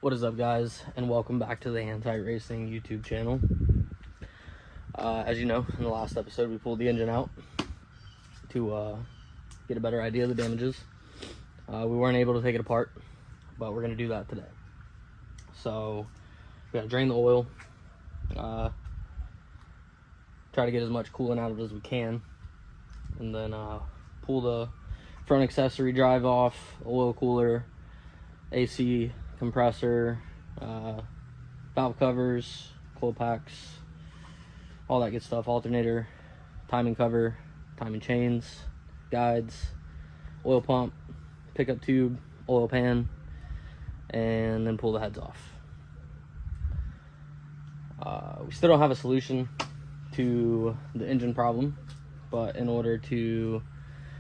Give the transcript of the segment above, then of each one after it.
What is up, guys, and welcome back to the Anti-Racing YouTube channel. As you know, in the last episode we pulled the engine out to get a better idea of the damages. We weren't able to take it apart, but we're going to do that today. So we got to drain the oil, try to get as much coolant out of it as we can, and then pull the front accessory drive off, oil cooler, AC compressor, valve covers, coil packs, all that good stuff, alternator, timing cover, timing chains, guides, oil pump, pickup tube, oil pan, and then pull the heads off. We still don't have a solution to the engine problem, but in order to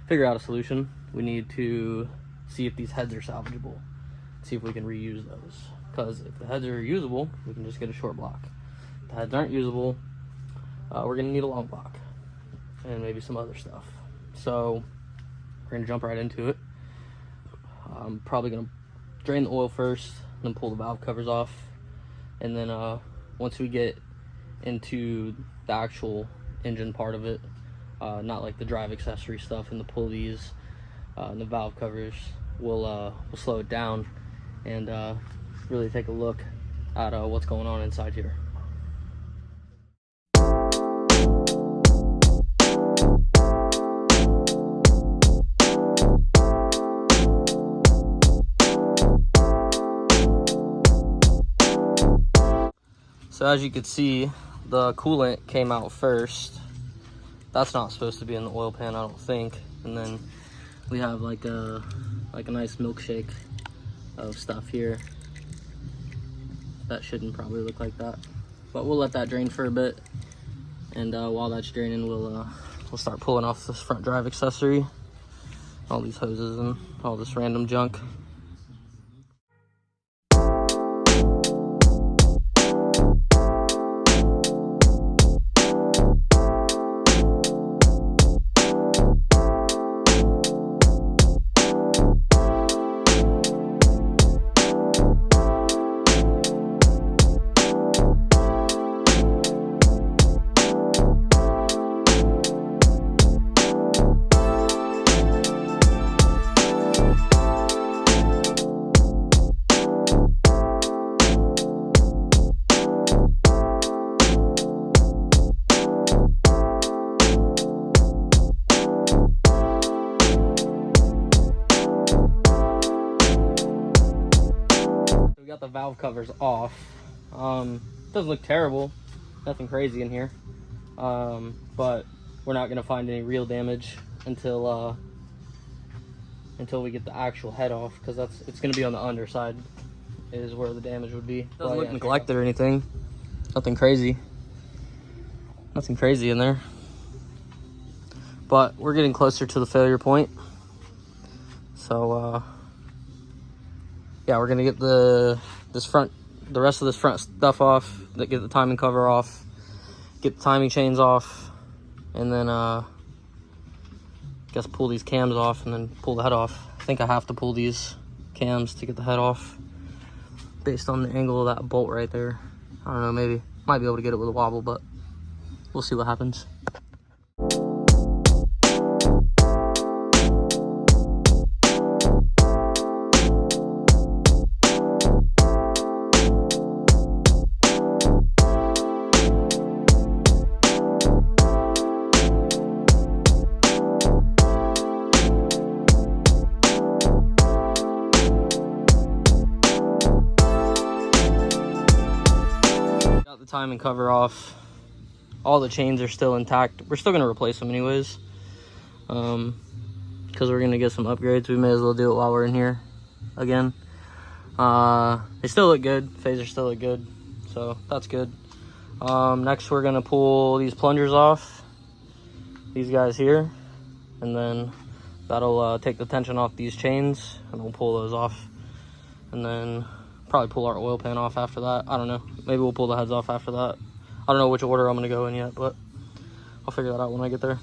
figure out a solution, we need to see if these heads are salvageable. See if we can reuse those, because if the heads are usable, we can just get a short block. If the heads aren't usable, we're gonna need a long block and maybe some other stuff. So we're gonna jump right into it. I'm probably gonna drain the oil first, then pull the valve covers off, and then once we get into the actual engine part of it, not like the drive accessory stuff and the pulleys and the valve covers, we'll slow it down and really take a look at what's going on inside here. So as you can see, the coolant came out first. That's not supposed to be in the oil pan, I don't think. And then we have like a nice milkshake of stuff here. That shouldn't probably look like that, but we'll let that drain for a bit. And while that's draining, we'll start pulling off this front drive accessory, all these hoses and all this random junk. Got the valve covers off. Doesn't look terrible, nothing crazy in here, but we're not gonna find any real damage until we get the actual head off, because it's gonna be on the underside is where the damage would be. Doesn't look neglected or anything, nothing crazy in there, but we're getting closer to the failure point. So yeah, we're gonna get the rest of this front stuff off, get the timing cover off, get the timing chains off, and then guess pull these cams off and then pull the head off. I think I have to pull these cams to get the head off based on the angle of that bolt right there. I don't know, might be able to get it with a wobble, but we'll see what happens. Timing cover off. All the chains are still intact. We're still going to replace them anyways, because we're going to get some upgrades. We may as well do it while we're in here again. They still look good. Phasers still look good, so that's good. Next we're going to pull these plungers off, these guys here, and then that'll take the tension off these chains, and we'll pull those off, and then probably pull our oil pan off after that. I don't know, maybe we'll pull the heads off after that. I don't know which order I'm gonna go in yet, but I'll figure that out when I get there.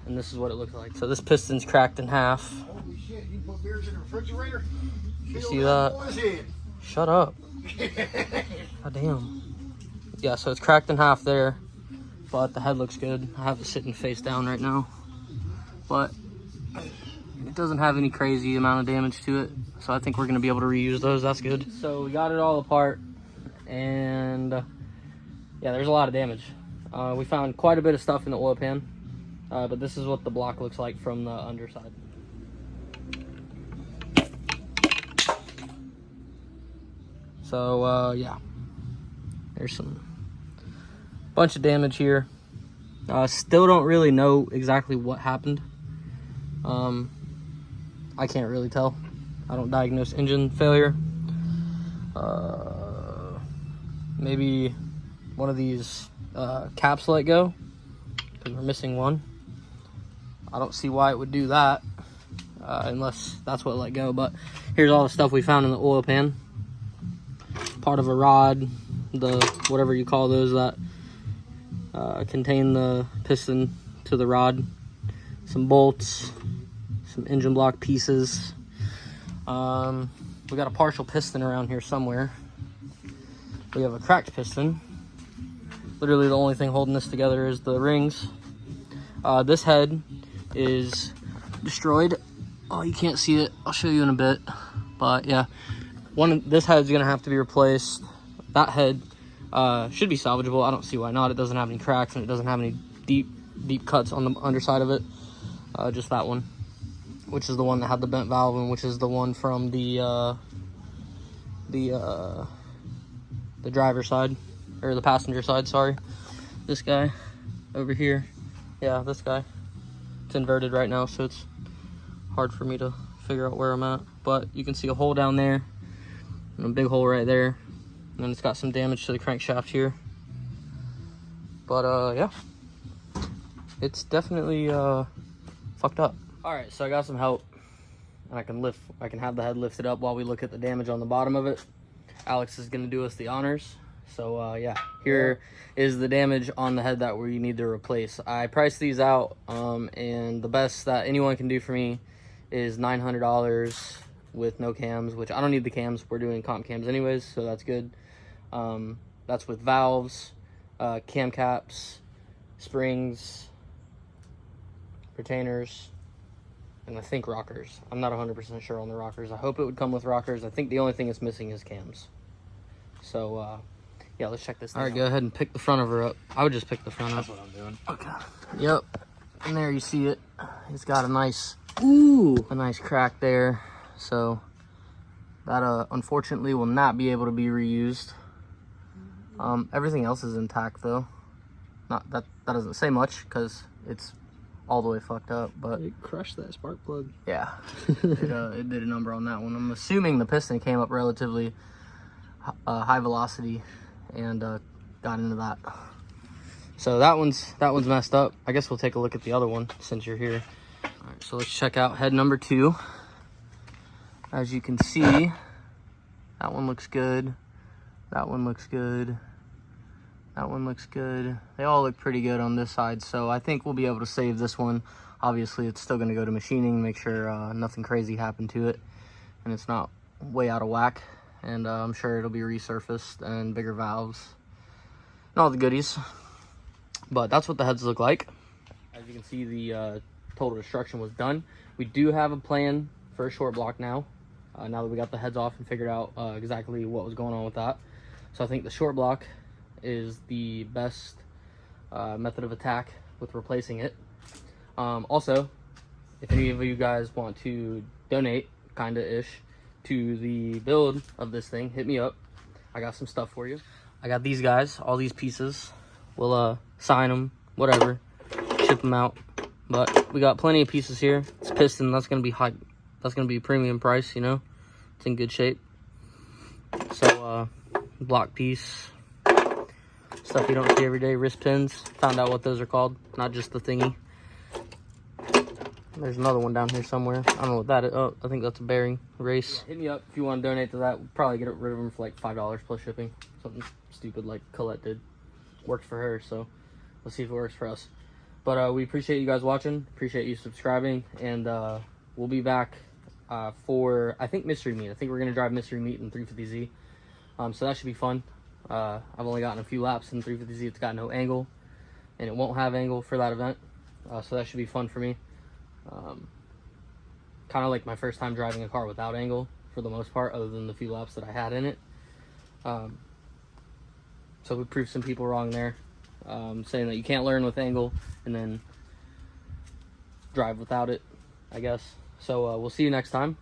and this is what it looks like. So this piston's cracked in half. Holy shit, you put beers in the refrigerator? You see that? Shut up. God damn. Yeah, so it's cracked in half there, but the head looks good. I have it sitting face down right now, but it doesn't have any crazy amount of damage to it, so I think we're gonna be able to reuse those. That's good. So we got it all apart, and yeah, there's a lot of damage. We found quite a bit of stuff in the oil pan, but this is what the block looks like from the underside. So yeah, there's some bunch of damage here. Still don't really know exactly what happened. I can't really tell. I don't diagnose engine failure. Maybe one of these caps let go, because we're missing one. I don't see why it would do that, unless that's what let go. But here's all the stuff we found in the oil pan. Part of a rod, the whatever you call those that contain the piston to the rod, some bolts, some engine block pieces. We got a partial piston around here somewhere. We have a cracked piston. Literally the only thing holding this together is the rings. This head is destroyed. Oh, you can't see it. I'll show you in a bit. But yeah, this head's gonna have to be replaced. That head should be salvageable. I don't see why not. It doesn't have any cracks and it doesn't have any deep cuts on the underside of it. Just that one, which is the one that had the bent valve, and which is the one from the driver's side, or the passenger side, sorry. This guy over here, yeah, this guy. It's inverted right now, so it's hard for me to figure out where I'm at, but you can see a hole down there and a big hole right there, and then it's got some damage to the crankshaft here. But yeah, it's definitely fucked up. All right, so I got some help, and I can have the head lifted up while we look at the damage on the bottom of it. Alex is gonna do us the honors. So yeah, here is the damage on the head that we need to replace. I priced these out, and the best that anyone can do for me is $900 with no cams, which I don't need the cams. We're doing comp cams anyways, so that's good. That's with valves, cam caps, springs, retainers, and I think rockers. I'm not 100% sure on the rockers. I hope it would come with rockers. I think the only thing it's missing is cams. So yeah, let's check this thing out. All right, go ahead and pick the front of her up. I would just pick the front up. That's what I'm doing. Okay. Yep. And there you see it. It's got a nice crack there. So that unfortunately will not be able to be reused. Everything else is intact though. Not that doesn't say much because it's all the way fucked up, but it crushed that spark plug. Yeah. It did a number on that one. I'm assuming the piston came up relatively high velocity and got into that. So that one's messed up. I guess we'll take a look at the other one since you're here. All right, so let's check out head number 2. As you can see, that one looks good. That one looks good. That one looks good. They all look pretty good on this side, so I think we'll be able to save this one. Obviously, it's still going to go to machining, make sure nothing crazy happened to it, and it's not way out of whack. And I'm sure it'll be resurfaced and bigger valves and all the goodies. But that's what the heads look like. As you can see, the total destruction was done. We do have a plan for a short block now, now that we got the heads off and figured out exactly what was going on with that. So I think the short block is the best method of attack with replacing it. Also, if any of you guys want to donate, kinda-ish, to the build of this thing, hit me up. I got some stuff for you. I got these guys, all these pieces. We'll sign them, whatever, ship them out. But we got plenty of pieces here. It's piston, that's gonna be high, that's gonna be a premium price, you know. It's in good shape. So block piece, stuff you don't see every day. Wrist pins, found out what those are called, not just the thingy. There's another one down here somewhere. I don't know what that is. Oh, I think that's a bearing race. Yeah, hit me up if you want to donate to that. We'll probably get rid of them for like $5 plus shipping. Something stupid like Colette did. Worked for her, so let's see if it works for us. But we appreciate you guys watching. Appreciate you subscribing. And we'll be back for, I think, Mystery Meat. I think we're going to drive Mystery Meat in 350Z. So that should be fun. I've only gotten a few laps in 350Z. It's got no angle. And it won't have angle for that event. So that should be fun for me. Kind of like my first time driving a car without angle for the most part, other than the few laps that I had in it. So we proved some people wrong there, saying that you can't learn with angle and then drive without it, I guess. So we'll see you next time.